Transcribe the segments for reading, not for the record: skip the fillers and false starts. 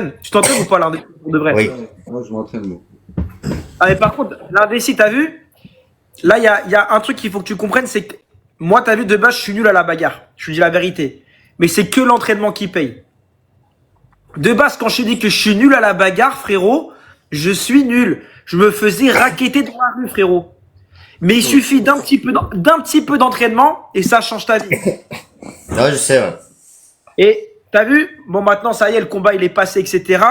t'entraînes? Tu t'entraînes ou pas l'indécis pour de vrai? Oui. Moi, je m'entraîne, moi. Ah, mais par contre, l'indécis, t'as vu? Là, il y a un truc qu'il faut que tu comprennes, c'est que moi, t'as vu, de base, je suis nul à la bagarre. Je te dis la vérité. Mais c'est que l'entraînement qui paye. De base, quand je te dis que je suis nul à la bagarre, frérot, je suis nul. Je me faisais racketter dans la rue, frérot. Mais il suffit d'un petit peu d'entraînement et ça change ta vie. Ouais, je sais, ouais. Et t'as vu? Bon, maintenant, ça y est, le combat, il est passé, etc.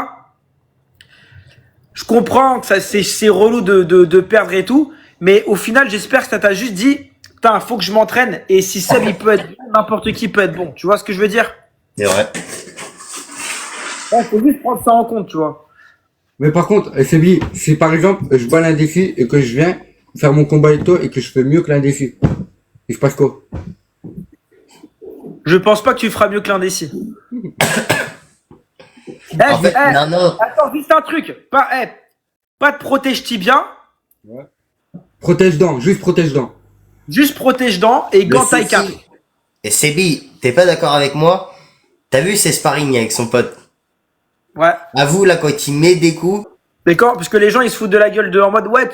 Je comprends que c'est relou de perdre et tout. Mais au final, j'espère que ça t'a juste dit, putain, faut que je m'entraîne. Et si Seb, il peut être bon, n'importe qui peut être bon. Tu vois ce que je veux dire? C'est vrai. Ouais, faut juste prendre ça en compte, tu vois. Mais par contre, SMI, si par exemple, je bats l'indécis et que je viens faire mon combat avec toi et que je fais mieux que l'indécis, il se passe quoi? Je pense pas que tu feras mieux que l'indécis. En fait, non. Attends, juste un truc. Pas de protège tibia. Ouais. Protège dents, juste protège dents. Juste protège dents et gants taille 4. Et Sebi, t'es pas d'accord avec moi? T'as vu ses sparring avec son pote? Ouais. Avoue, là, quand il met des coups. Mais quand, parce que les gens, ils se foutent de la gueule en mode, ouais,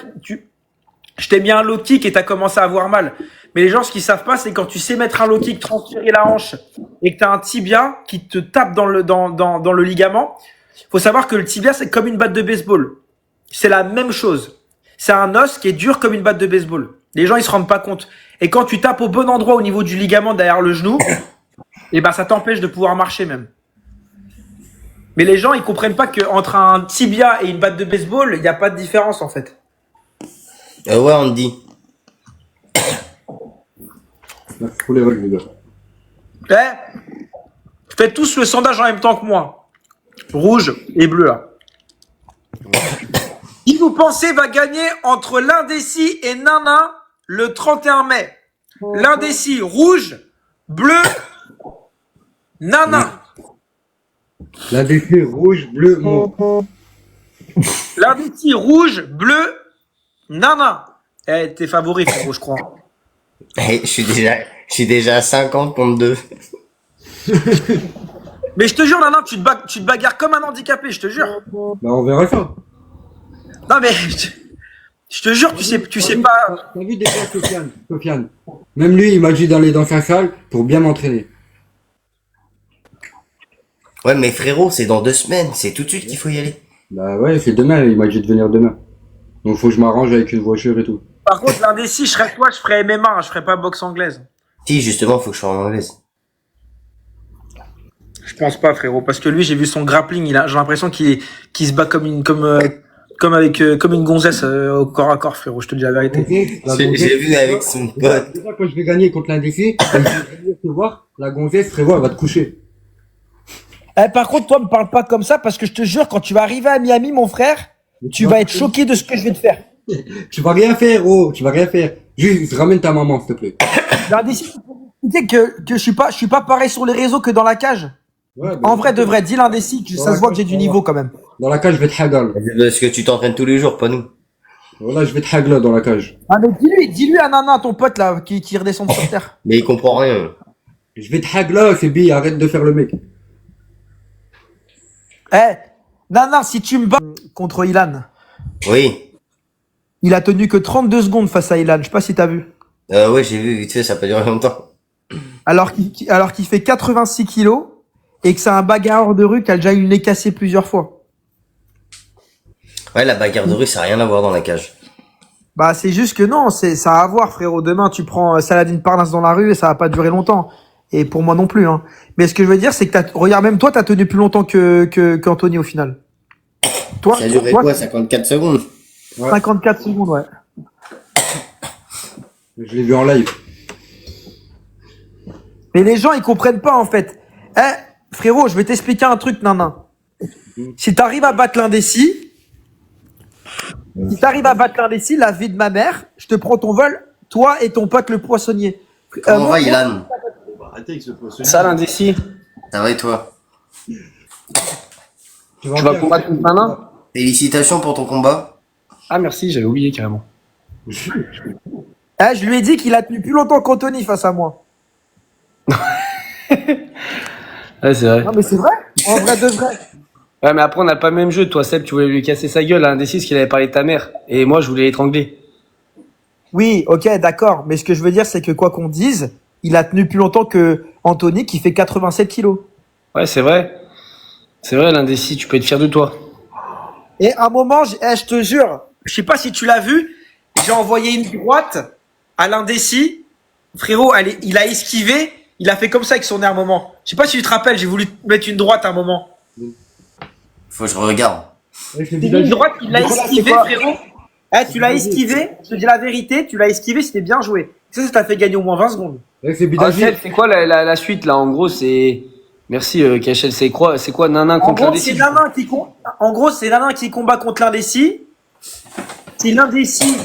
je t'ai mis un low kick et t'as commencé à avoir mal. Mais les gens, ce qu'ils savent pas, c'est quand tu sais mettre un low kick, transférer la hanche et que t'as un tibia qui te tape dans le ligament. Faut savoir que le tibia, c'est comme une batte de baseball. C'est la même chose. C'est un os qui est dur comme une batte de baseball. Les gens, ils se rendent pas compte. Et quand tu tapes au bon endroit au niveau du ligament derrière le genou, et ben, ça t'empêche de pouvoir marcher même. Mais les gens, ils comprennent pas qu'entre un tibia et une batte de baseball, il n'y a pas de différence, en fait. Ouais, on te dit. Pour les règles, les gars. Faites tous le sondage en même temps que moi. Rouge et bleu, là. Qui vous pensez va gagner entre l'indécis et Nana le 31 mai? L'indécis rouge, bleu, Nana. L'indécis rouge, bleu, mon. L'indécis rouge, bleu, Nana. Eh, t'es favori, frérot, je crois. Je suis déjà à 50 contre 2. Mais je te jure, Nana, tu te bagarres comme un handicapé, je te jure. Bah, on verra ça. Non, mais je te jure, tu sais pas. T'as vu déjà Sofiane? Même lui, il m'a dit d'aller dans sa salle pour bien m'entraîner. Ouais, mais frérot, c'est dans 2 semaines. C'est tout de suite qu'il faut y aller. Bah ouais, c'est demain, il m'a dit de venir demain. Donc faut que je m'arrange avec une voiture et tout. Par contre, l'indécis, je serais toi, je ferais MMA, hein, je ferais pas boxe anglaise. Si, justement, faut que je sois en anglaise. Je pense pas, frérot, parce que lui, j'ai vu son grappling, j'ai l'impression qu'il se bat comme une gonzesse au corps à corps, frérot. Je te dis la vérité. J'ai vu avec son pote. Déjà, quand je vais gagner contre l'indécis, je vais venir te voir, la gonzesse, frérot, elle va te coucher. Par contre, toi, me parle pas comme ça, parce que je te jure, quand tu vas arriver à Miami, mon frère, tu vas être choqué de ce que je vais te faire. Tu vas rien faire, oh, tu vas rien faire. Juste ramène ta maman, s'il te plaît. L'indécis, tu sais que je suis pas pareil sur les réseaux que dans la cage. Ouais, En vrai, de vrai, dis l'indécis, ça se voit que j'ai du niveau quand même. Dans la cage, je vais te hagal. Parce que tu t'entraînes tous les jours, pas nous. Voilà, je vais te hagla dans la cage. Ah, mais dis-lui à Nana, ton pote là, qui redescend sur terre. Mais il comprend rien. Je vais te hagla, c'est bi, arrête de faire le mec. Nana, si tu me bats contre Ilan, Oui. il a tenu que 32 secondes face à Ilan, je sais pas si t'as vu. Ouais, j'ai vu, vite fait, ça a pas duré longtemps. Alors qu'il fait 86 kilos et que c'est un bagarreur de rue qui a déjà eu le nez cassé plusieurs fois. Ouais, la bagarre de rue, ça a rien à voir dans la cage. Bah, c'est juste que non, ça a à voir, frérot. Demain, tu prends Saladin Parnasse dans la rue et ça va pas durer longtemps. Et pour moi non plus, hein. Mais ce que je veux dire, c'est que regarde, même toi, t'as tenu plus longtemps qu'Anthony au final. Toi, Ça a duré quoi, 54 secondes? 54 secondes, ouais. Je l'ai vu en live. Mais les gens, ils comprennent pas, en fait. Frérot, je vais t'expliquer un truc, Nana. Si t'arrives à battre l'indécis, la vie de ma mère, je te prends ton vol, toi et ton pote le poissonnier. Comment va, Ilan? Arrêtez avec ce poisson. Ça, l'indécis. Ça va et toi? Tu vas combattre contre Nana? Félicitations pour ton combat. Ah, merci, j'avais oublié carrément. Je lui ai dit qu'il a tenu plus longtemps qu'Anthony face à moi. Ouais, c'est vrai. Non, mais c'est vrai. En vrai de vrai. Ouais, mais après, on n'a pas le même jeu. Toi, Seb, tu voulais lui casser sa gueule à l'indécis parce qu'il avait parlé de ta mère. Et moi, je voulais l'étrangler. Oui, ok, d'accord. Mais ce que je veux dire, c'est que quoi qu'on dise, il a tenu plus longtemps que Anthony qui fait 87 kilos. Ouais, c'est vrai. C'est vrai, l'indécis, tu peux être fier de toi. Et à un moment, je te jure, je sais pas si tu l'as vu, j'ai envoyé une droite à l'indécis. Frérot, il a esquivé, il a fait comme ça avec son nez à un moment. Je sais pas si tu te rappelles, j'ai voulu mettre une droite à un moment. Faut que je regarde. Ouais, je te J'ai dis mis la une droite, il l'a Nicolas, esquivé, c'est quoi frérot. Tu l'as esquivé, je te dis la vérité, tu l'as esquivé, c'était bien joué. Ça t'a fait gagner au moins 20 secondes. Ouais, c'est Ah, Bidavi. Seb, c'est quoi la suite, là? En gros, c'est... Merci, KHL, c'est quoi Nanin En contre gros, c'est l'indécis? Nanin qui combat contre l'indécis. Si l'indécis,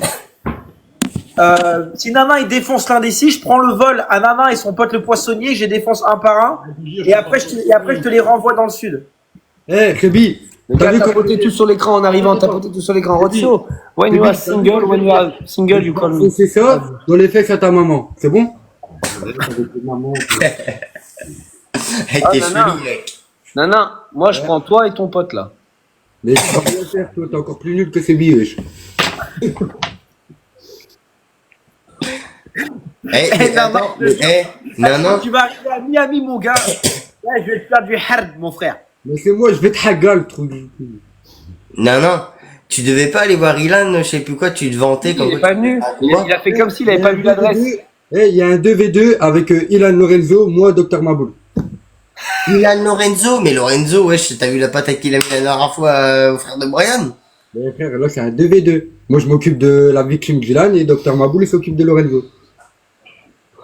si Nanin il défonce l'indécis, je prends le vol à Nanin et son pote le poissonnier, je les défonce un par un, et après je te les renvoie dans le sud. Eh, Kébi, Les t'as gars, vu tapotez tout sur l'écran en arrivant, tapotez tout sur l'écran. Rotio, when you are single, you call me. c'est ça dans les fesses à ta maman, c'est bon? Hey, Ah, t'es Nana. chelou, mec. Nanin, moi, je prends toi et ton pote, là. Mais tu vas rien faire, toi, t'es encore plus nul que Sébi, wesh. Hey, Eh, mais attends, mais, non. Tu vas arriver à Miami, mon gars. Ouais, je vais te faire du hard, mon frère. Mais c'est moi, je vais te hagal, le truc du cul. Non. Tu devais pas aller voir Ilan, je sais plus quoi, tu te vantais Il comme est pas venu. Il a fait comme s'il avait pas vu l'adresse. Eh, il y a un 2v2 avec Ilan Lorenzo, moi, Dr Maboul. Ilan Lorenzo, mais Lorenzo, wesh, t'as vu la patate qu'il a mis la dernière fois au frère de Brian? Mais frère, là, c'est un 2v2. Moi, je m'occupe de la victime d'Ilan et Dr Maboul, il s'occupe de Lorenzo.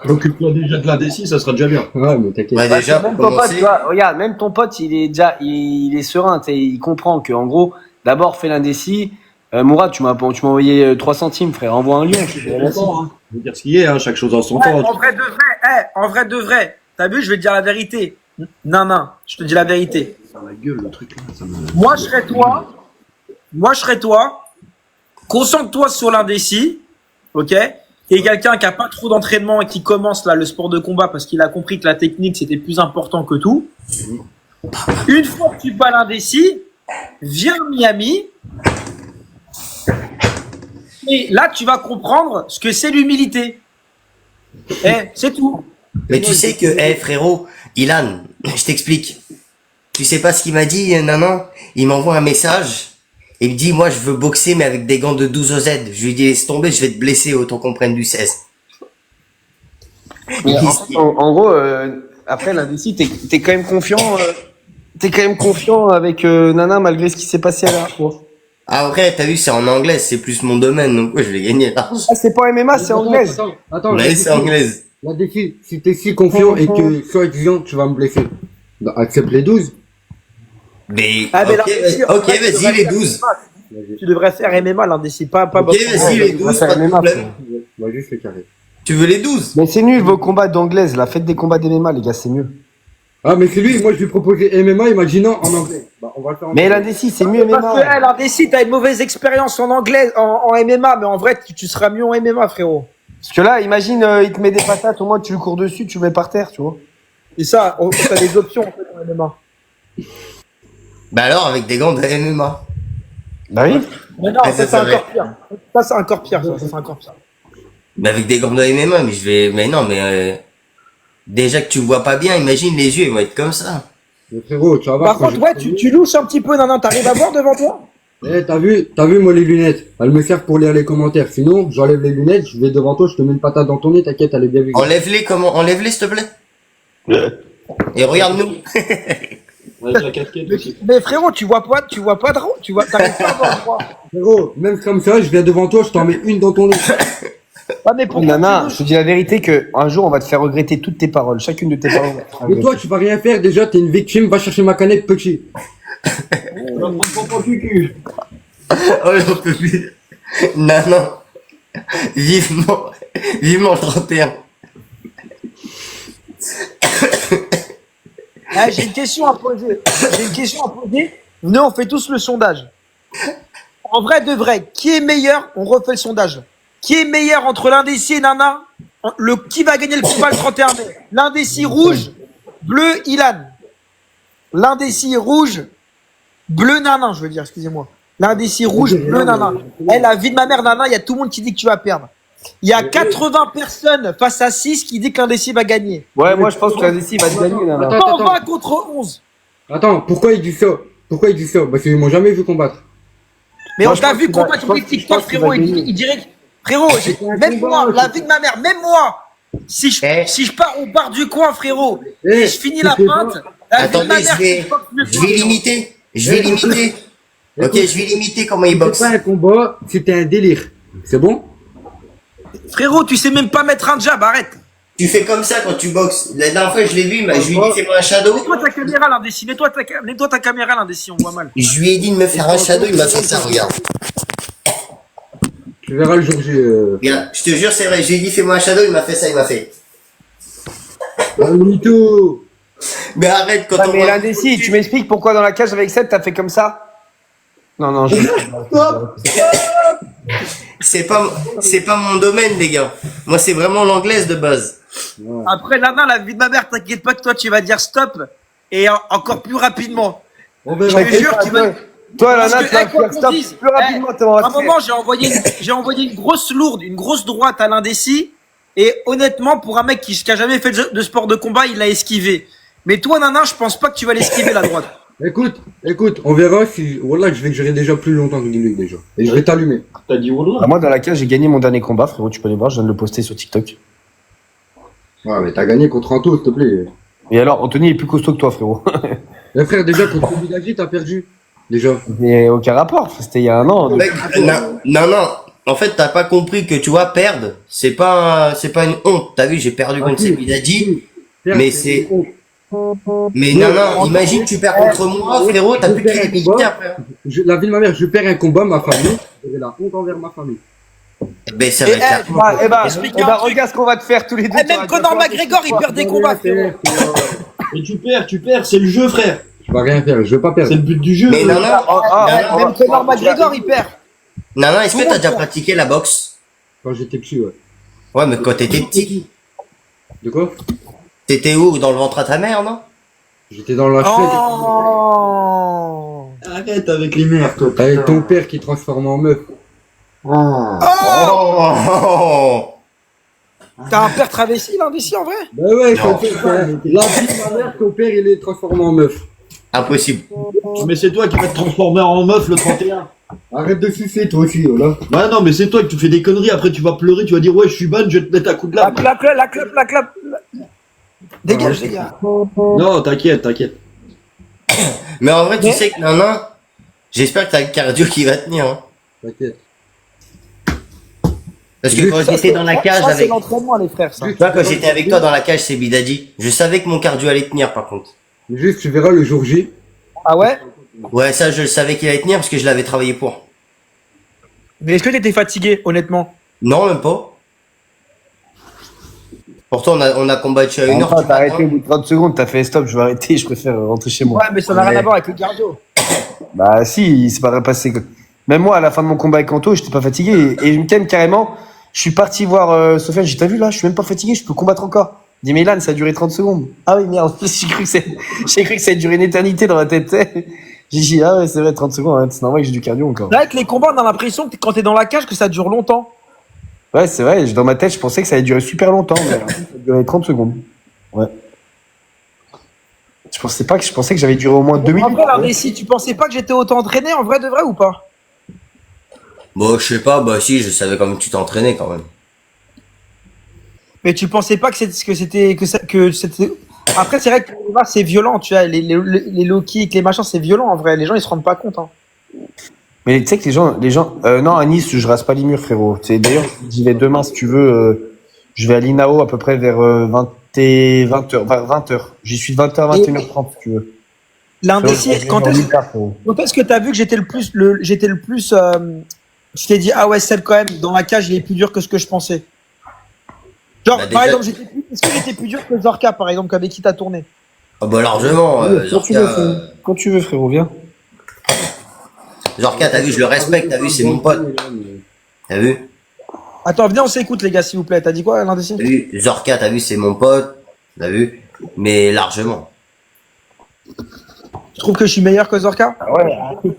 Occupe-toi déjà de l'indécis, ça sera déjà bien. Ouais, mais t'inquiète. Ouais, déjà, Même pour ton pote, tu commencer. vois, regarde, même ton pote, il est serein, tu sais, il comprend que, en gros, d'abord, fais l'indécis. Mourad, tu m'as envoyé 3 centimes, frère, envoie un lion. Je veux dire ce qui est, hein, chaque chose en son Ouais, temps. en vrai de vrai, t'as vu, je vais te dire la vérité. Non, je te dis la vérité. Dans la gueule, le truc là, ça me... Moi, je serais toi. Concentre-toi sur l'indécis, ok? Et quelqu'un qui a pas trop d'entraînement et qui commence là le sport de combat parce qu'il a compris que la technique c'était plus important que tout. Une fois que tu bats l'indécis, viens à Miami. Et là, tu vas comprendre ce que c'est l'humilité. C'est tout. Mais tu sais que, frérot, Ilan, je t'explique. Tu sais pas ce qu'il m'a dit, non. Il m'envoie un message. Et il me dit, moi, je veux boxer, mais avec des gants de 12 OZ. Je lui dis, laisse tomber, je vais te blesser, autant qu'on prenne du 16. Mais en gros, après l'indécis, t'es quand même confiant. T'es quand même confiant avec Nana malgré ce qui s'est passé à la fois. Ah, après, t'as vu, c'est en anglais, c'est plus mon domaine, donc ouais, je vais gagner là. Ah, c'est pas MMA, c'est anglaise. Attends, Ouais, c'est anglaise. La défi, si t'es si confiant et que sur exigeant, tu vas me blesser. Bah, accepte les 12. Mais, Ah, mais ok, l'indécis, ok, vas-y, les 12. Tu devrais faire MMA, l'indécis, pas Ok, vas-y, les 12, pas de problème. Moi, juste le carré. Tu veux les 12? Mais c'est nul vos combats d'anglaise, là. Faites des combats d'MMA, les gars, c'est mieux. Ah, mais c'est lui, moi, je lui ai proposé MMA, il m'a dit non en anglais. Bah, on va le faire en Mais anglais. l'indécis, c'est mieux Parce que MMA. l'indécis, t'as une mauvaise expérience en anglais, en MMA, mais en vrai, tu seras mieux en MMA, frérot. Parce que là, imagine, il te met des patates, au moins tu lui cours dessus, tu le mets par terre, tu vois. Et ça, t'as des options en fait en MMA. Bah alors, avec des gants de MMA. Bah oui. Mais non, Mais ça, ça, c'est c'est encore pire. Ça, c'est encore pire. Ça, c'est encore pire. Mais avec des gants de MMA, mais je vais, mais non, déjà que tu vois pas bien, imagine les yeux, ils vont être comme ça. Mais frérot, tu vas voir. Par quand contre, je- ouais, tu louches un petit peu. Non, t'arrives à voir devant toi? Eh, t'as vu, moi, les lunettes. Elles me servent pour lire les commentaires. Sinon, j'enlève les lunettes, je vais devant toi, je te mets une patate dans ton nez, t'inquiète, elle est bien vue. Enlève-les, enlève-les, s'il te plaît. Et regarde-nous. Ouais, la casquette aussi. Mais frérot, tu vois pas droit. T'arrives pas à voir droit. Frérot, même comme ça, je viens devant toi, je t'en mets une dans ton nez. Ah, mais pourquoi Nana, tu je louches te dis la vérité que un jour on va te faire regretter toutes tes paroles, chacune de tes paroles. Mais toi, tu vas rien faire, déjà, t'es une victime, va chercher ma canette, petit. On va prendre ton cucu. Oh, j'en peux plus. Non. Vivement le 31. J'ai une question à poser. Venez, on fait tous le sondage. En vrai de vrai, qui est meilleur? On refait le sondage. Qui est meilleur entre l'indécis et Nana? Qui va gagner le combat le 31 mai? L'indécis rouge, bleu, Ilan. L'indécis rouge, Bleu nanan, je veux dire, excusez-moi. L'indécis rouge, bleu nanan. Eh, la vie de ma mère nanan, il y a tout le monde qui dit que tu vas perdre. Il y a 80 personnes face à 6 qui dit que l'indécis va gagner. Ouais, moi je pense que l'indécis va te gagner. Nana. Attends. 120 contre 11. Attends, pourquoi il dit ça? Parce qu'ils m'ont jamais vu combattre. Mais Moi, on je t'a pense vu qu'il va- combattre je sur pense- je TikTok, pense qu'il frérot. va gagner. Il dirait que, frérot, même moi, la vie de ma mère, même moi, si je pars au bar du coin, frérot, et je finis la pinte, la vie de ma Attendez, mère, je vais l'imiter. Je vais l'imiter. Ok, je vais l'imiter comment il boxe. C'est pas un combat, c'était un délire. C'est bon? Frérot, tu sais même pas mettre un jab, arrête. Tu fais comme ça quand tu boxes. La dernière fois, je l'ai vu, mais je lui ai dit, fais-moi un shadow. Mets-toi ta caméra, l'indécis. Mets-toi ta caméra, l'indécis, on voit mal. Je lui ai dit de me faire un shadow, il m'a fait ça, regarde. Tu verras le jour J. Regarde, je te jure, c'est vrai, je lui ai dit, fais-moi un shadow, il m'a fait ça, il m'a fait. Bonito. Mais arrête, quand Ouais, on mais voit- l'indécis, tu m'expliques pourquoi dans la cage avec 7 t'as fait comme ça? Non, je... C'est pas mon domaine, les gars. Moi, c'est vraiment l'anglaise de base. Après, Lana, la vie de ma mère, t'inquiète pas que toi, tu vas dire stop, et encore plus rapidement. On Je verra. te jure, tu vas... Toi, Parce Lana, que, tu vas eh, quoi faire qu'on stop dise, plus rapidement. À t'es en un train de moment, j'ai envoyé une grosse lourde, une grosse droite à l'indécis. Et honnêtement, pour un mec qui a jamais fait de sport de combat, il l'a esquivé. Mais toi, Nana, je pense pas que tu vas l'esquiver, la droite. Écoute, on verra si, voilà, je vais durer déjà plus longtemps que lui, déjà. Et je vais t'allumer. T'as dit Wallah. Ah, moi, dans la cage, j'ai gagné mon dernier combat, frérot. Tu peux aller voir, je viens de le poster sur TikTok. Ouais, mais t'as gagné contre Anto, s'il te plaît. Et alors, Anthony est plus costaud que toi, frérot. Mais frère, déjà, contre Bilagi, t'as perdu. Déjà. Mais aucun rapport. C'était il y a un an. donc- Mec, non. En fait, t'as pas compris que, tu vois, perdre, c'est pas une honte. T'as vu, j'ai perdu contre Sebidadi. Mais c'est- Mais non, imagine, tu perds contre moi, frérot, t'as plus de crédibilité après. La vie de ma mère, je perds un combat, ma famille. J'aurai la honte envers ma famille. Ben, ça va être la honte. Explique-moi un truc. regarde ce qu'on va te faire tous les deux. Eh, même Conor McGregor, il perd des combats, frérot. Et tu perds, c'est le jeu, frère. Je vais rien faire, je veux pas C'est perdre. le but du jeu. Mais non, Même Conor McGregor, il perd. non, est-ce que t'as déjà pratiqué la boxe? Quand j'étais petit, ouais. Ouais, mais quand t'étais petit, De quoi? t'étais où? Dans le ventre à ta mère, non? J'étais dans la Oh. Arrête avec les mères, toi. Avec ton père qui transforme en meuf. Oh! T'as un père travesti, l'indécis, en vrai? Bah ouais, Non. ton père, la vie de ma mère, ton père, il est transformé en meuf. Impossible. Mais c'est toi qui vas te transformer en meuf le 31. Arrête de sucer, toi aussi, oh là. Bah non, mais c'est toi qui tu fais des conneries, après tu vas pleurer, tu vas dire ouais, je suis bonne, je vais te mettre un coup de La lame. clap. Dégage, les gars. Non, t'inquiète. Mais en vrai, tu sais que non, j'espère que t'as le cardio qui va tenir, hein. T'inquiète. Parce que quand j'étais dans la cage Ça, c'est avec, l'entraînement, les frères, ça. tu vois, quand j'étais avec toi dans la cage, c'est Bidadi, je savais que mon cardio allait tenir, par contre. Juste, tu verras le jour J. Ah ouais? Ouais, ça, je le savais qu'il allait tenir parce que je l'avais travaillé pour. Mais est-ce que t'étais fatigué, honnêtement? Non, même pas. Pourtant, on a combattu à 1 heure. Enfin, tu t'as vois, arrêté au bout de 30 secondes, t'as fait stop, je vais arrêter, je préfère rentrer chez moi. Ouais, mais ça n'a rien Ouais. à voir avec le cardio. Bah si, il s'est pas passé. Même moi, à la fin de mon combat avec Anto, j'étais pas fatigué. Et je me t'aime carrément, je suis parti voir Sofiane, j'ai dit, t'as vu là, je suis même pas fatigué, je peux combattre encore. Il dit, mais Ilan, ça a duré 30 secondes. Ah oui, merde, j'ai cru que ça a duré une éternité dans la tête. J'ai dit, ah ouais, c'est vrai, 30 secondes, hein, c'est normal que j'ai du cardio encore. C'est vrai que les combats, on a l'impression que quand t'es dans la cage, que ça dure longtemps. Ouais, c'est vrai, dans ma tête, je pensais que ça allait durer super longtemps, mais en fait, ça a duré 30 secondes. Ouais. Je pensais que j'avais duré au moins 2 En minutes. vrai, l'indécis, tu pensais pas que j'étais autant entraîné, en vrai de vrai ou pas? Bon, je sais pas, bah si, je savais quand même que tu t'entraînais quand même. Mais tu pensais pas que c'était. Après, c'est vrai que le combat, c'est violent, tu vois. Les low kicks, les machins, c'est violent en vrai. Les gens, ils se rendent pas compte. Hein. Mais tu sais que les gens, non, à Nice, je rase pas les murs, frérot. C'est d'ailleurs, j'y vais demain si tu veux. Je vais à l'INAO à peu près vers 20h. J'y suis de 20h à 21h30 si tu veux. L'indécis, quand est-ce que t'as vu que j'étais le plus, tu t'es dit, ah ouais, Seb, quand même, dans la cage, il est plus dur que ce que je pensais. Genre, Bah, par déjà- exemple, est-ce que j'étais plus dur que Zorka, par exemple, avec qui t'as tourné? Ah bah largement, Quand tu veux, frérot, viens. Zorka, t'as vu, je le respecte, t'as vu, c'est mon pote. T'as vu? Attends, venez, on s'écoute, les gars, s'il vous plaît. T'as dit quoi, l'indécis? T'as vu? Zorka, t'as vu, c'est mon pote. T'as vu? Mais largement. trouves que je suis meilleur que Zorka? Ah ouais,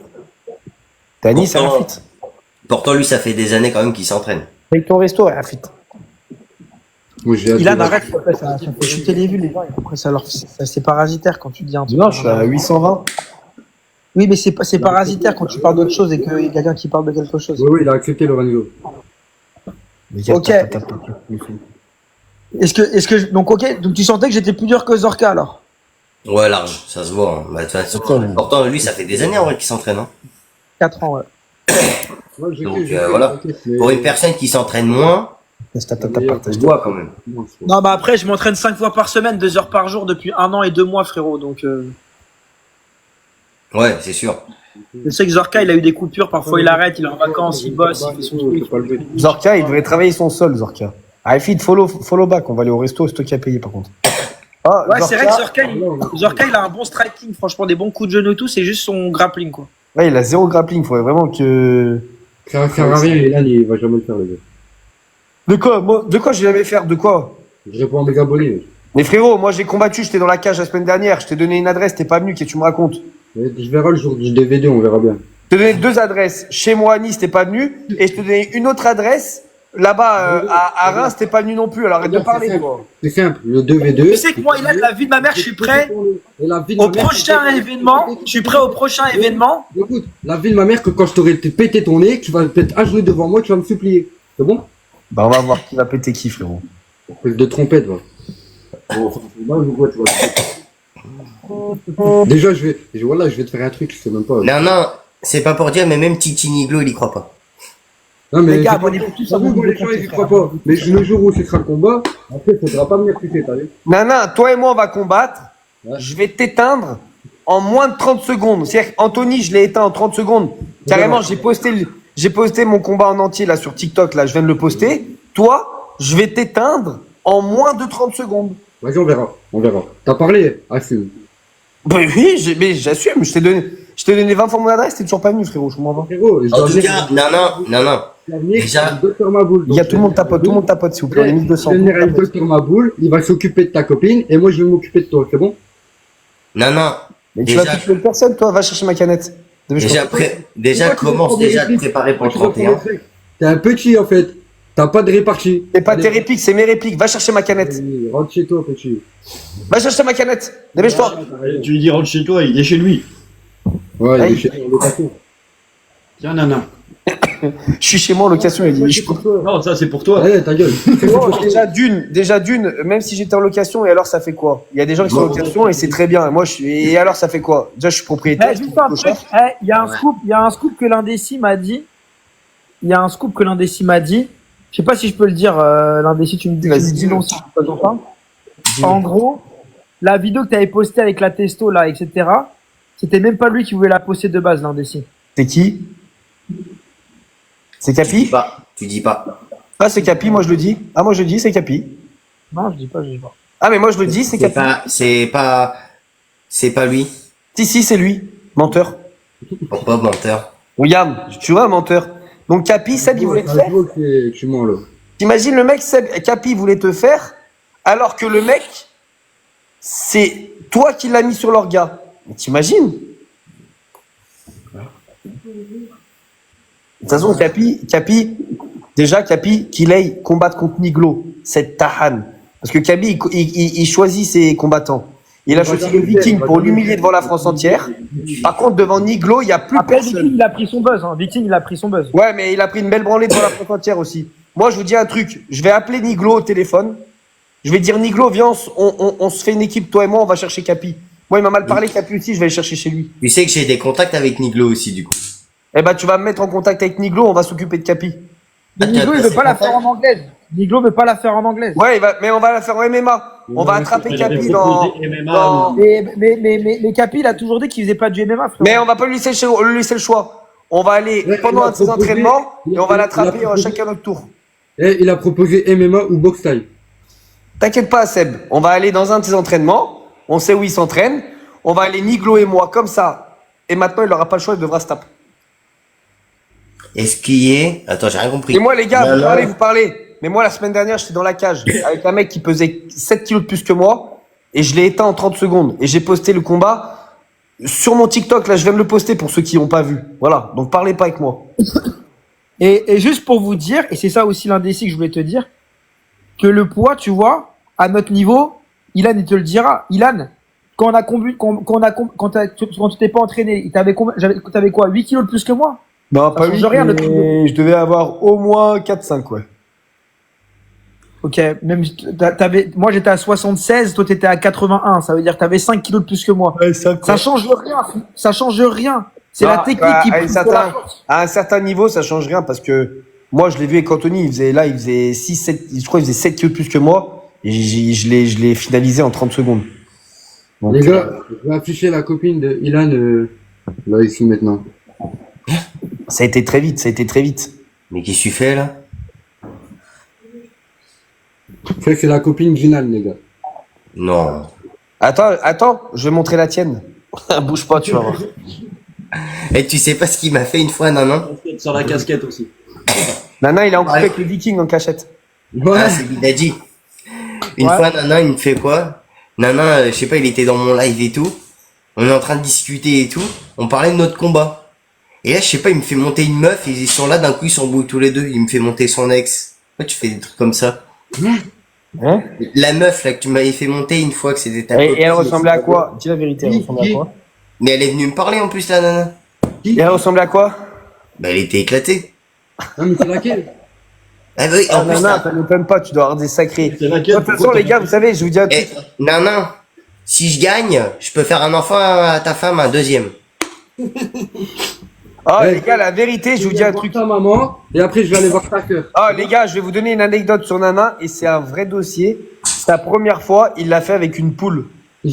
Dani, c'est un Pourtant- fit. Pourtant, lui, ça fait des années quand même qu'il s'entraîne. Avec ton resto, un fit. Moi, j'ai hâte Ilan, de- arrête, ça fait chuter les vues, les gens. Et après, c'est parasitaire quand tu dis un truc. Non, je suis à 820. Oui, mais c'est parasitaire quand tu parles d'autre chose et qu'il y a quelqu'un qui parle de quelque chose. Oui, il a accepté Lorenzo. Ok. Donc, ok, donc tu sentais que j'étais plus dur que Zorka alors? Ouais, large, ça se voit. Hein. Bah, de toute façon, pourtant, lui, ça fait des années en vrai qu'il s'entraîne. Hein. 4 ans, ouais. Ouais, Donc, voilà. Pour une personne qui s'entraîne moins, ça se voit quand même. Non, bah après, je m'entraîne 5 fois par semaine, 2 heures par jour depuis 1 an et 2 mois, frérot. Donc, Ouais, c'est sûr. je sais que Zorka, il a eu des coupures. Parfois, il arrête, il est en vacances, il bosse, il fait son truc. Zorka, il devrait travailler son sol, Zorka. Ah, fit, follow back. On va aller au resto, c'est toi qui as payé par contre. Ah, Ouais, c'est vrai que Zorka, il a un bon striking, franchement, des bons coups de genou et tout. C'est juste son grappling, quoi. Ouais, il a 0 grappling. Faudrait vraiment que. Ça sert à rien, Ilan, il va jamais le faire, les gars. De quoi j'ai jamais faire? De quoi? Je réponds à mes abonnés. Mais frérot, moi j'ai combattu, j'étais dans la cage la semaine dernière. Je t'ai donné une adresse, t'es pas venu, qu'est-ce que tu me racontes? Mais je verrai le jour du DVD, on verra bien. Je t'ai donné 2 adresses. Chez moi à Nice, t'es pas venu. Et je te donnais une autre adresse. Là-bas, à Reims, t'es pas venu non plus. Alors arrête de parler, toi. C'est simple, le 2v2. Tu sais que moi, Ilan, la vie de ma mère, je suis prêt au prochain événement. Je suis prêt au prochain événement. Écoute, la vie de ma mère, que quand je t'aurai pété ton nez, tu vas peut-être à genoux devant moi, tu vas me supplier. C'est bon? Bah, on va voir qui va péter qui, frérot. De trompette, va. Déjà, voilà, je vais te faire un truc, je sais même pas. Non, c'est pas pour dire, mais même Titi Niglo, il y croit pas. Non, mais Les gars, c'est abonnez-vous tous pas à vous, mon les gens, ils y croient pas. Mais le jour où ce sera le combat, après, faudra pas venir pisser, t'as vu? Nana, toi et moi, on va combattre. Ouais. Je vais t'éteindre en moins de 30 secondes. C'est-à-dire qu'Anthony, je l'ai éteint en 30 secondes. Carrément, j'ai posté mon combat en entier là sur TikTok. Là, je viens de le poster. Toi, je vais t'éteindre en moins de 30 secondes. Vas-y, on verra. T'as parlé, assume. Bah oui, mais j'assume. Je t'ai donné 20 fois mon adresse, t'es toujours pas venu, frérot. Je comprends pas. Frérot, En tout cas, non. Déjà- Docteur Maboul. Il y a tout le monde tapote, s'il vous plaît. On est 1200. Je vais venir avec Docteur Maboul, il va s'occuper de ta copine, et moi, je vais m'occuper de toi, c'est bon? Non. Mais tu vas Déjà- toucher personne, toi. Va chercher ma canette. Déjà, commence déjà à te préparer pour le 31. T'es un petit, en fait. T'as pas de répartie. C'est pas tes répliques, c'est mes répliques. Va chercher ma canette. Allez, rentre chez toi, petit. Va chercher ma canette. Dépêche-toi. Tu lui dis rentre chez toi, il est chez lui. Ouais, il Aïe. est chez toi, en location. Tiens, nana. Je suis chez moi en location. Il dit. Je peux Non, ça c'est pour toi. Allez, ta gueule. Oh, déjà d'une, même si j'étais en location, et alors ça fait quoi? Il y a des gens qui sont en location et c'est très bien. Et moi, et alors ça fait quoi? Déjà, je suis propriétaire. Eh, juste un truc, il y a un scoop que l'indécis m'a dit. Je sais pas si je peux le dire, l'indécis, tu me dis, Vas-y, dis non si tu peux pas. En gros, la vidéo que tu avais postée avec la testo là, etc., c'était même pas lui qui voulait la poster de base, l'indécis. C'est qui? C'est Capi? Tu dis pas. Ah, c'est Capi, moi je le dis. Ah, moi je le dis, c'est Capi. Non, je dis pas. Ah, mais moi je le dis, c'est Capi. C'est pas lui. Si, c'est lui. Menteur. Pourquoi menteur? Regarde, tu vois, menteur. Donc Capi, Seb, il voulait te faire. Tu mens, là. T'imagines le mec, Capi voulait te faire, alors que le mec, c'est toi qui l'as mis sur l'orga. Mais t'imagines? De toute façon, Capi, qu'il aille combattre contre Niglo, c'est Tahan. Parce que Capi, il choisit ses combattants. Il a choisi le Viking pour l'humilier devant la France entière. Par contre, devant Niglo, il n'y a plus Après, personne. Viking, il a pris son buzz. Viking, il a pris son buzz. Ouais, mais il a pris une belle branlée devant la France entière aussi. Moi, je vous dis un truc. Je vais appeler Niglo au téléphone. Je vais dire, Niglo, viens, on se fait une équipe, toi et moi, on va chercher Capi. Moi, il m'a mal parlé, Capi aussi, je vais le chercher chez lui. Tu sais que j'ai des contacts avec Niglo aussi, du coup. Eh ben, tu vas me mettre en contact avec Niglo, on va s'occuper de Capi. Mais Niglo, il veut pas la faire en anglaise. Ouais, mais on va la faire en MMA. On va attraper Capi dans... Mais Capi, il a toujours dit qu'il faisait pas du MMA, frère. Mais on va pas lui laisser le choix. On va aller pendant un de ses entraînements et on va l'attraper chacun notre tour. Et il a proposé MMA ou boxe taille. T'inquiète pas, Seb. On va aller dans un de ses entraînements. On sait où il s'entraîne. On va aller Niglo et moi comme ça. Et maintenant, il n'aura pas le choix, il devra se taper. Est-ce qu'il y est... Attends, j'ai rien compris. Et moi, les gars, vous parlez. Mais moi, la semaine dernière, j'étais dans la cage avec un mec qui pesait 7 kilos de plus que moi. Et je l'ai éteint en 30 secondes. Et j'ai posté le combat. Sur mon TikTok, là, je viens de le poster pour ceux qui n'ont pas vu. Voilà, donc parlez pas avec moi. Et juste pour vous dire, et c'est ça aussi l'indécis que je voulais te dire, que le poids, tu vois, à notre niveau, Ilan, il te le dira. Ilan, quand on a quand tu t'es pas entraîné, t'avais quoi, 8 kilos de plus que moi? Non, Ça pas change 8, rien, mais notre je devais avoir au moins 4-5, ouais. Ok, même, moi j'étais à 76, toi t'étais à 81, ça veut dire que t'avais 5 kilos de plus que moi. Ouais, ça, Ça change rien, ça change rien. C'est Non, la technique qui pousse sur la force. à un certain niveau, ça change rien parce que moi, je l'ai vu avec Anthony, il faisait 6, 7, je crois qu'il faisait 7 kilos de plus que moi et je l'ai finalisé en 30 secondes. Donc, Les gars, je vais afficher la copine de Ilan, là, ici, maintenant. ça a été très vite, Mais qu'est-ce que tu fais là? C'est la copine d'Ilan, les gars. Non. Attends, je vais montrer la tienne. Bouge pas, tu vas voir. Et tu sais pas ce qu'il m'a fait une fois, non? Sur la casquette aussi. Nana, il a en coupé Ouais. avec le Viking en cachette. Ouais. Ah, c'est qu'il a dit. Une Ouais. fois, Nana, il me fait quoi? Nana, je sais pas, il était dans mon live et tout. On est en train de discuter et tout. On parlait de notre combat. Et là, je sais pas, il me fait monter une meuf et ils sont là, d'un coup, ils s'embrouillent tous les deux. Il me fait monter son ex. Pourquoi tu fais des trucs comme ça? Hein La meuf, là, que tu m'avais fait monter une fois, que c'était ta et copine, elle ressemblait à mais quoi? Dis la vérité, elle ressemblait à quoi? Mais elle est venue me parler en plus, la nana. Et elle ressemblait à quoi? Bah, elle était éclatée. Non, mais c'est laquelle? Ah, bah oui, en plus, Nana, ça m'étonne pas, tu dois avoir des sacrés. C'est De laquelle? toute façon, les gars, vous savez, je vous dis un truc. Nana, si je gagne, je peux faire un enfant à ta femme, un deuxième. Ah, Ouais. les gars, la vérité, je vous dis un truc. Ta maman, et après, je vais aller voir ta cœur. Ah, les gars, je vais vous donner une anecdote sur Nana et c'est un vrai dossier. C'est la première fois, il l'a fait avec une poule. Et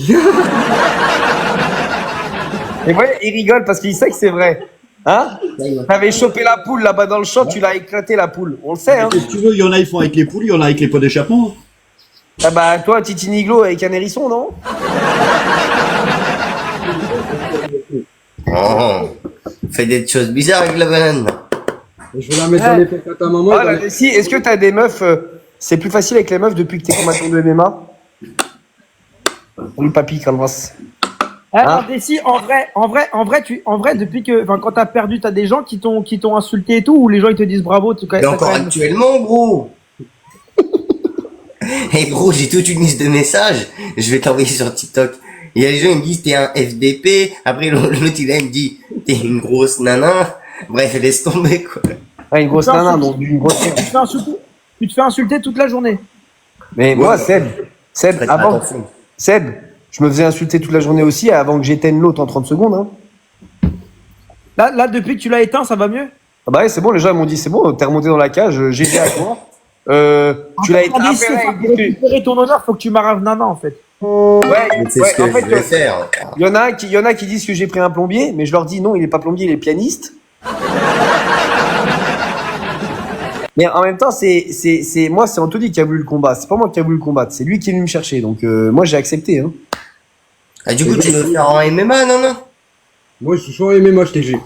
vous voyez, il rigole parce qu'il sait que c'est vrai. Hein? T'avais chopé la poule là-bas dans le champ, tu l'as éclaté la poule. On le sait, hein? Qu'est-ce que tu veux? Il y en a, ils font avec les poules, il y en a avec les pots d'échappement. Ah bah, toi, Titi Niglo avec un hérisson, non? Oh, fais des choses bizarres avec la banane. Je vais la mettre dans les fesses à ta maman. Ah, là, si, est-ce que t'as des meufs, c'est plus facile avec les meufs depuis que t'es combattant de MMA? Oui, papy, calmas. Alors, Dessy, en vrai, depuis que, enfin, quand t'as perdu, t'as des gens qui t'ont insulté et tout, ou les gens ils te disent bravo, tu Mais encore actuellement, gros. Et gros, j'ai toute une liste de messages. Je vais t'envoyer sur TikTok. Il y a des gens qui me disent t'es un FDP. Après l'autre il me dit t'es une grosse nana. Bref, laisse tomber quoi. Ah, une grosse Ça, nana, c'est- donc une grosse. Tu te fais insulter toute la journée. Mais moi, Seb, Faites avant, attention. Seb, je me faisais insulter toute la journée aussi avant que j'éteigne l'autre en 30 secondes. Hein. Là, depuis que tu l'as éteint, ça va mieux. Ah bah ouais, c'est bon, les gens ils m'ont dit c'est bon, t'es remonté dans la cage, j'ai fait à toi. Tu l'as éteint. Dessy, pour récupérer ton honneur, faut que tu m'arraves Nana, en fait. Ouais, C'est ouais, ce que en je fait, vais faire. il y en a qui disent que j'ai pris un plombier, mais je leur dis non, il est pas plombier, il est pianiste. Mais en même temps, moi, c'est Anthony qui a voulu le combat. C'est pas moi qui a voulu le combattre, c'est lui qui est venu me chercher. Donc moi, j'ai accepté. Hein. Ah, du coup, tu veux faire en MMA, non? Moi, je suis chaud aimé, moi, je t'ai dit.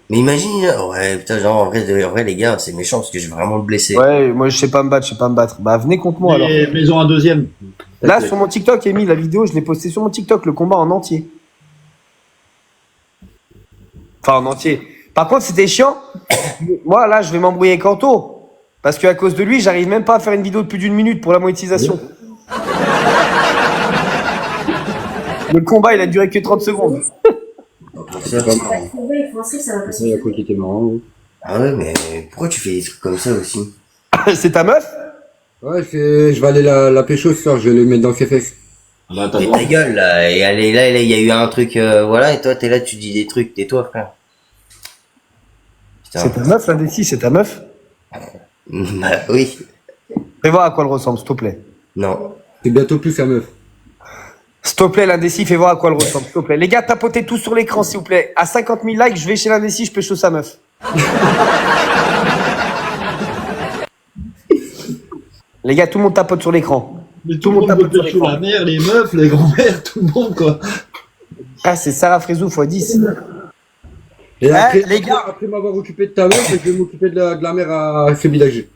Mais imagine, ouais, putain, genre, en vrai, les gars, c'est méchant parce que je vais vraiment le blesser. Ouais, moi, je sais pas me battre. Bah, venez contre moi alors. Mais ils ont un deuxième. Là, sur mon TikTok, Amy, la vidéo, je l'ai postée sur mon TikTok, le combat en entier. Enfin, en entier. Par contre, c'était chiant. Moi, là, je vais m'embrouiller avec Anto. Parce qu'à cause de lui, j'arrive même pas à faire une vidéo de plus d'une minute pour la monétisation. Le combat, il a duré que 30 secondes. C'est pas marrant. Trouver français, ça va pas Ça, il y a quoi qui était marrant, oui. Ah ouais, mais pourquoi tu fais des trucs comme ça aussi? C'est ta meuf? Ouais, je vais aller la pécho ce soir, je vais le mettre dans ses fesses. Là, t'as Mais droit. ta gueule, là, et elle est là, il y a eu un truc, voilà, et toi, t'es là, tu dis des trucs, tais-toi, frère. Putain. C'est ta meuf, l'indécis, c'est ta meuf? Bah oui. Fais voir à quoi elle ressemble, s'il te plaît. Non. C'est bientôt plus sa meuf. S'il te plaît, l'indécis, fais voir à quoi elle ressemble, s'il te plaît. Les gars, tapotez tout sur l'écran, s'il vous plaît. À 50 000 likes, je vais chez l'indécis, je pécho sa meuf. Les gars, tout le monde tapote sur l'écran. Mais tout le monde tapote veut sur pécho l'écran. la mère, les meufs, les grands-mères, tout le monde, quoi. Ah, c'est Sarah Frézou x 10. Et après, les gars. après m'avoir occupé de ta meuf, je vais m'occuper de la mère à Sébilagé.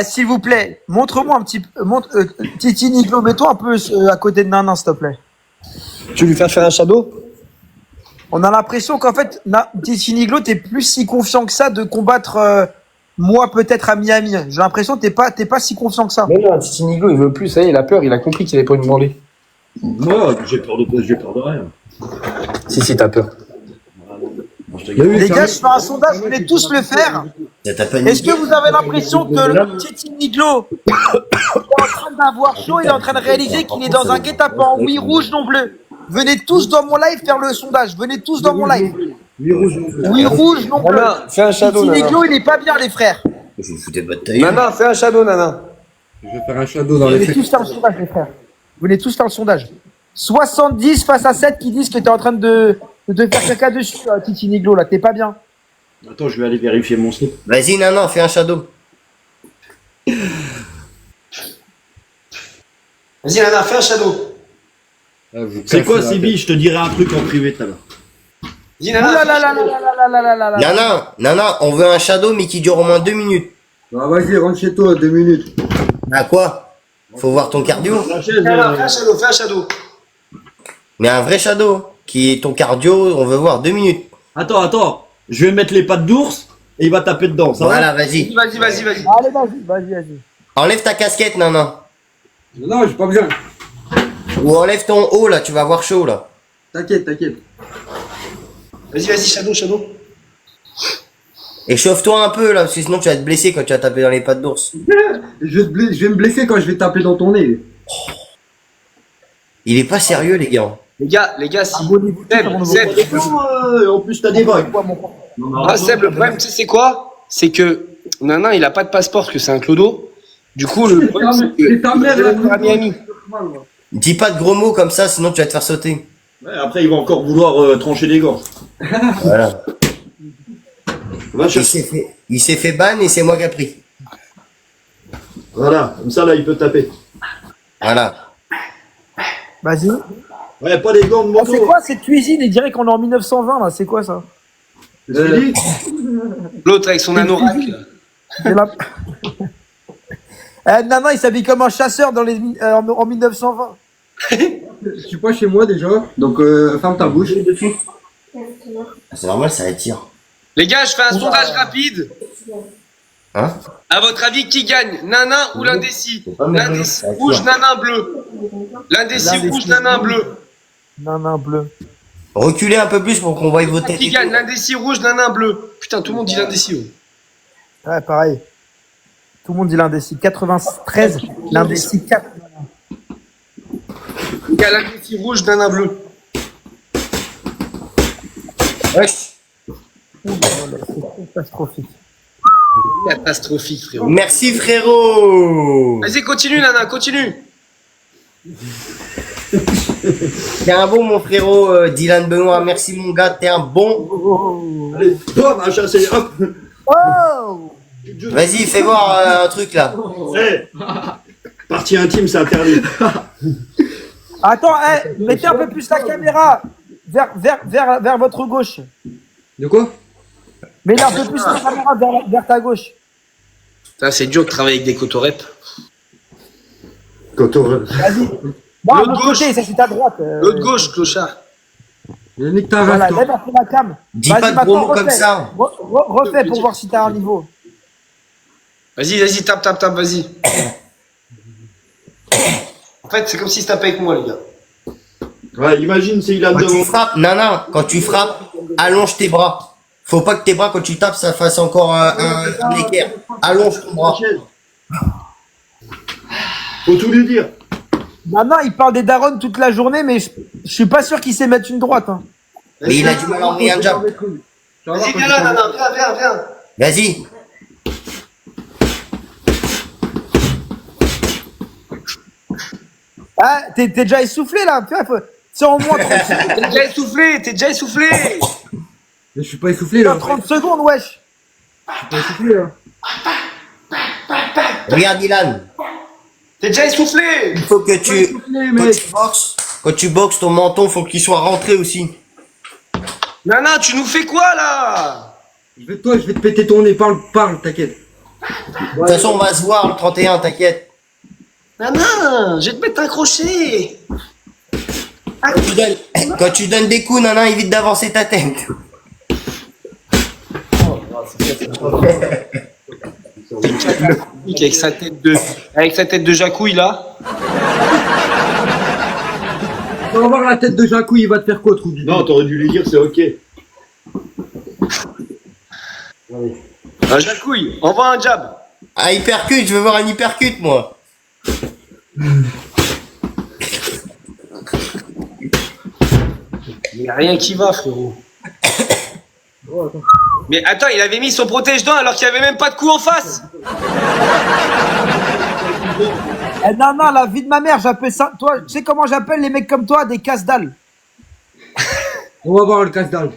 S'il vous plaît, montre-moi un petit peu. Titi Niglo, mets-toi un peu à côté de Nana, s'il te plaît. Tu veux lui faire un shadow? On a l'impression qu'en fait, Titi Niglo, t'es plus si confiant que ça de combattre moi peut-être à Miami. J'ai l'impression que t'es pas si confiant que ça. Mais non, Titi Niglo, il veut plus, ça y est, il a peur, il a compris qu'il avait pas une branlée. Moi, j'ai peur de rien. Si, t'as peur. Les gars, je fais un sondage, vous voulez tous le faire. Ça t'a pas Est-ce que vous avez l'impression que le Titi Niglo est en train d'avoir chaud, il est en train de réaliser qu'il est dans un guet-apens, oui, rouge, non bleu. Venez tous dans mon live faire le sondage, venez tous dans mon live. Oui, rouge, non bleu. Nana, fais un shadow, Titi Nana. Niglo, il est pas bien, les frères. Je me foutais pas de ta gueule. Nana, fais un shadow, Nana. Je vais faire un shadow dans les Venez faits. tous faire le sondage, les frères. Venez tous faire le sondage. 70 face à 7 qui disent que t'es en train de faire caca dessus, Titi Niglo, là, t'es pas bien. Attends, je vais aller vérifier mon slip. Vas-y, non, fais un shadow. Vas-y, Nana, fais un shadow. Ah, vous C'est cassez quoi, la Sibi? Je te dirai un truc en privé tout à l'heure. Dis, Ouh Nana, là là là là là là là là là là. Nana, on veut un shadow, mais qui dure au moins 2 minutes. tête. Ah, vas-y, rentre chez toi, 2 minutes. À quoi? Faut voir ton cardio. La chaise, Nana, fais un shadow, fais un shadow. Mais un vrai shadow, qui est ton cardio, on veut voir 2 minutes. Attends. Je vais mettre les pattes d'ours et il va taper dedans. Ça Voilà, vas-y. Vas-y. Allez, vas-y. Enlève ta casquette, Nana. Non, j'ai pas besoin. Ou enlève ton haut, là, tu vas avoir chaud, là. T'inquiète. Vas-y, shadow. Et chauffe-toi un peu, là, parce que sinon tu vas te blesser quand tu vas taper dans les pattes d'ours. Je vais me blesser quand je vais taper dans ton nez. Il est pas sérieux, les gars. Les gars, si. Seb, En plus, t'as des vagues. Seb, le problème, tu sais, c'est quoi? C'est que Nana, il a pas de passeport, parce que c'est un clodo. Du coup, le problème, c'est que. C'est ta mère, il là, est à Miami. Dis pas de gros mots comme ça, sinon tu vas te faire sauter. Ouais, après, il va encore vouloir trancher des gorges. Voilà. Va Il chercher. s'est fait ban et c'est moi qui ai pris. Voilà, comme ça, là, il peut taper. Voilà. Vas-y. Ouais, pas les gants de Ah, moto. c'est quoi cette cuisine? Il dirait qu'on est en 1920, là. C'est quoi ça? L'autre avec son anorak. là. C'est la- Nana, il s'habille comme un chasseur en 1920. Je suis pas chez moi déjà, donc ferme ta bouche. C'est normal, ça attire. Les gars, je fais un sondage rapide. Hein? À votre avis, qui gagne? Nana ou l'indécis? pas mes L'indécis bonhommes, rouge, ça Nana bleu. L'indécis rouge, Nana bleu. Nana bleu. Reculez un peu plus pour qu'on voie vos têtes. Qui gagne? L'indécis rouge, Nana bleu. Putain, tout le monde dit l'indécis. Ouais, pareil. Tout le monde dit l'indécis. 93, l'indécis 4. Les gars, l'indécis rouge, Nana bleu. Wesh. C'est catastrophique. Catastrophique, frérot. Merci, frérot. Vas-y, continue, Nana, continue. T'es un bon, mon frérot, Dylan Benoît. Merci, mon gars. T'es un bon. Allez, toi, à chasser. Hop. Oh! Vas-y, fais voir un truc, là. Eh, partie intime, c'est interdit. Attends, mettez un peu plus la caméra vers votre gauche. De quoi? Mettez un peu plus la caméra vers ta gauche. Putain, c'est dur de travailler avec des cotorep. Vas-y. Bon, L'autre l'autre gauche. côté, ça c'est ta droite. L'autre gauche, clochard. Je nique ta Voilà, race, toi. lève un peu la cam. Dis Vas-y, pas de maintenant, gros mots comme refais. ça. Refais pour voir si t'as un niveau. Vas-y, tape, vas-y. En fait, c'est comme si se tapait avec moi, les gars. Ouais, imagine s'il a Quand tu devant. frappes, Nana, quand tu frappes, allonge tes bras. Faut pas que tes bras, quand tu tapes, ça fasse encore un équerre. Allonge ton bras. Faut tout lui dire. Nana, il parle des darons toute la journée, mais je suis pas sûr qu'il sait mettre une droite. Hein. Mais il a du mal à envoyer un jab. Vas-y, viens là, Nana, viens. Vas-y. Ah, t'es déjà essoufflé là. C'est en moins 30 secondes. T'es déjà essoufflé. Je suis pas essoufflé là. 30 secondes, wesh. Je suis pas essoufflé là. Regarde, Dylan. T'es déjà essoufflé. Il faut que tu, Essoufflé, quand tu boxes, ton menton, faut qu'il soit rentré aussi. Nana, tu nous fais quoi, là? Je vais te péter ton nez. Parle, t'inquiète. De toute façon, on va se voir le 31, t'inquiète. Nana, je vais te mettre un crochet. Quand tu donnes des coups, Nana, évite d'avancer ta tête. Avec sa tête de jacouille là. On va voir la tête de Jacou, il va te faire quoi, trou du Non, t'aurais dû lui dire c'est ok. Un jacouille, envoie un jab. Ah, hypercute, je veux voir un hypercute, moi. Il n'y a rien qui va, frérot. Mais attends, il avait mis son protège-dents alors qu'il n'y avait même pas de coup en face. Eh, non, la vie de ma mère, j'appelle ça. Toi, tu sais comment j'appelle les mecs comme toi? Des casse-dalles. On va voir le casse-dalle.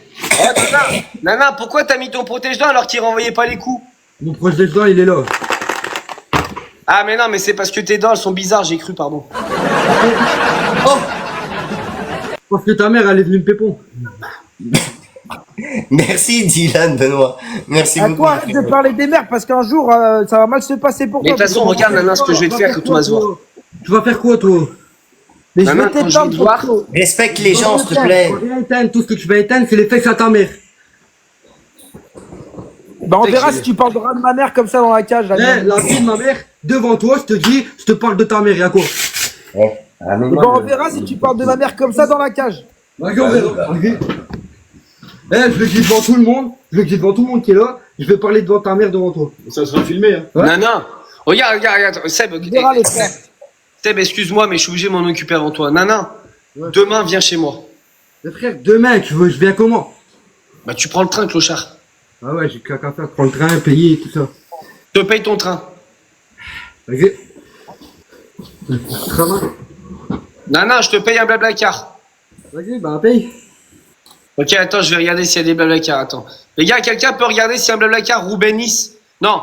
Nana, pourquoi t'as mis ton protège-dents alors qu'il renvoyait pas les coups? Mon proche des dents, il est là. Ah mais non, mais c'est parce que tes dents elles sont bizarres, j'ai cru, pardon. Parce que ta mère, elle est venue me pépon. Merci, Dylan, Benoît. Merci À beaucoup. toi, arrête de parler des mères parce qu'un jour, ça va mal se passer pour Mais de toi. toute façon, regarde Nana ce que je vais te faire quand on va se voir. Tu vas faire quoi, toi? Mais je Maman, vais quand je vais t'éteindre te voir- pour toi. Respecte les gens, s'il te plaît. Tu vas éteindre, tout ce que tu vas éteindre, c'est les fesses à ta mère. Bah, on verra si tu parleras de ma mère comme ça dans la cage. Là. Eh, la vie de ma mère, devant toi, je te dis, je te parle de ta mère, y'a quoi? Bah, on verra si tu parles de ma mère comme ça dans la cage. Vas-y, on verra. Vas-y. Eh, je le dis devant tout le monde, je le dis devant tout le monde qui est là, je vais parler devant ta mère devant toi. Ça sera filmé, hein. Ouais. Nana, regarde, Seb, On verra les frères. Seb, excuse-moi, mais je suis obligé de m'en occuper avant toi. Nana, demain, viens chez moi. Mais frère, demain, tu veux, je viens comment? Bah, tu prends le train, clochard. Ah ouais, j'ai qu'à faire, prendre le train, payer, tout ça. Je te paye ton train. Vas-y. Travail. Nana, je te paye un blablacar. Vas-y, bah, paye. Ok, attends, je vais regarder s'il y a des blablacar. Attends. Les gars, quelqu'un peut regarder s'il y a un blablacar Roubaix-Nice? Non,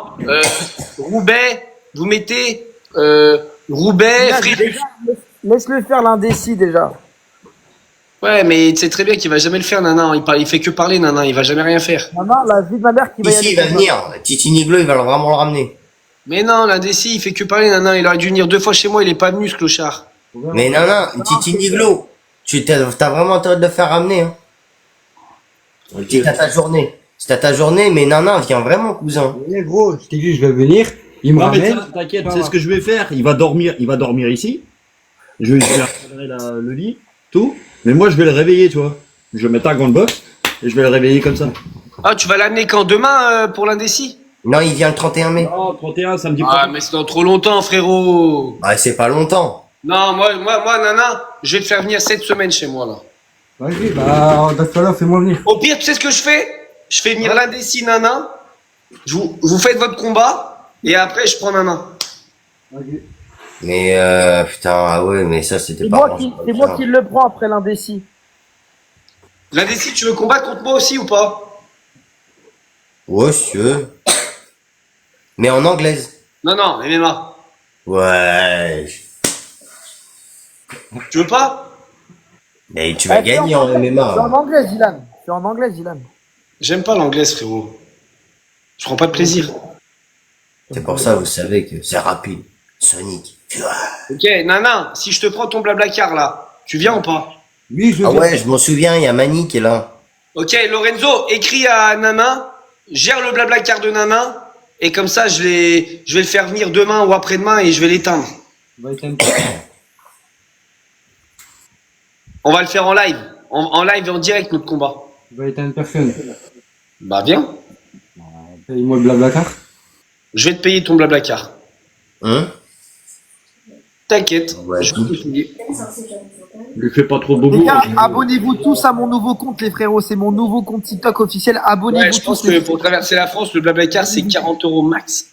Roubaix, vous mettez Roubaix, Regarde, Fréjus. déjà, laisse-le faire l'indécis déjà. Ouais, mais tu sais très bien qu'il va jamais le faire, Nana. Il fait que parler, Nana. Il va jamais rien faire. Maman, la vie de ma mère qui va y Ici, aller. il va venir. Titi Niglo, il va vraiment le ramener. Mais non, l'indécis, il fait que parler, Nana. Il aurait dû venir 2 fois chez moi. Il est pas venu, ce clochard. Mais Nana, Titi Niglo, t'as vraiment intérêt de le faire ramener, hein. C'est à ta journée. C'est à ta journée, mais Nana, viens vraiment, cousin. Eh, gros, je t'ai dit, je vais venir, il me Non, mais ramène. t'inquiète, c'est ce que je vais faire. Il va dormir ici. Je vais faire le lit, tout. Mais moi, je vais le réveiller, tu vois. Je vais mettre un gant de boxe et je vais le réveiller comme ça. Ah, tu vas l'amener quand? Demain, pour l'indécis? Non, il vient le 31 mai. Oh, 31, samedi Ah, mais c'est dans trop longtemps, frérot. Ah, c'est pas longtemps. Non, moi, Nana, je vais te faire venir cette semaine chez moi, là. Vas-y, bah, dans ce cas-là, fais-moi venir. Au pire, tu sais ce que je fais? Je fais venir l'indécis, Nana. Vous faites votre combat. Et après, je prends Nana. Vas-y. Mais, putain, ah ouais, mais ça, c'était C'est pas moi qui le prends après l'indécis. L'indécis, tu veux combattre contre moi aussi ou pas? Ouais, si tu veux. Mais en anglaise. Non, MMA. Ouais. Tu veux pas? Mais tu vas gagner en C'est en MMA. anglais, Dylan. C'est en anglais, Dylan. J'aime pas l'anglaise, frérot. Je prends pas de plaisir. C'est pour ça, vous savez que c'est rapide. Sonic. Ok, Nana, si je te prends ton blablacar, là, tu viens ou pas? Oui, je Ah viens. ouais, je m'en souviens, il y a Mani qui est là. Ok, Lorenzo, écris à Nana, gère le blablacar de Nana, et comme ça, je vais le faire venir demain ou après-demain et je vais l'éteindre. On va éteindre. On va le faire en live. En live et en direct, notre combat. On va éteindre personne. Bah, viens. Paye-moi le blablacar. Je vais te payer ton blablacar. Hein? T'inquiète. Ouais, je vais te payer. Lui fais pas trop de Les bobo. gars, abonnez-vous tous à mon nouveau compte, les frérots. C'est mon nouveau compte TikTok officiel. Ouais, Abonnez-vous je pense tous. que pour traverser la France, le blablacar, c'est 40 € max.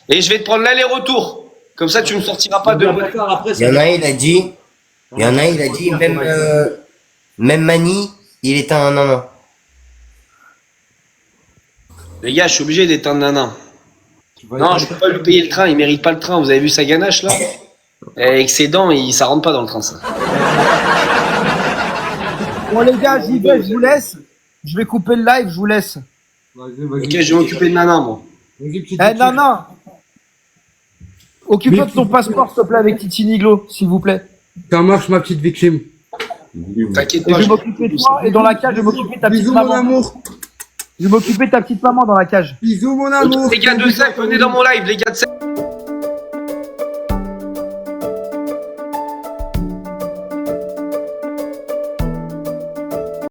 Et je vais te prendre l'aller-retour. Comme ça, tu me sortiras pas de... Après, Il y en a un, il a dit, même Mani, il est un nanan. Les gars, je suis obligé d'éteindre Nana. Non, je peux pas lui payer le train, il mérite pas le train. Vous avez vu sa ganache là? Avec ses dents, ça rentre pas dans le train, ça. Bon, les gars, j'y vais, je vous laisse. Je vais couper le live, je vous laisse. Vas-y. Ok, je vais m'occuper de Nana, moi. Vas-y, petit Eh, Nana, occupe-toi de ton passeport, s'il te plaît, avec Titi Niglo, s'il vous plaît. Ça marche, ma petite victime. T'inquiète Et pas. je vais m'occuper de toi et dans la cage, je vais m'occuper de ta petite Bisous, mon maman. amour. Je vais m'occuper de ta petite maman dans la cage. Bisous, mon amour. Les gars de Zep, venez dans mon live, les gars de Zep.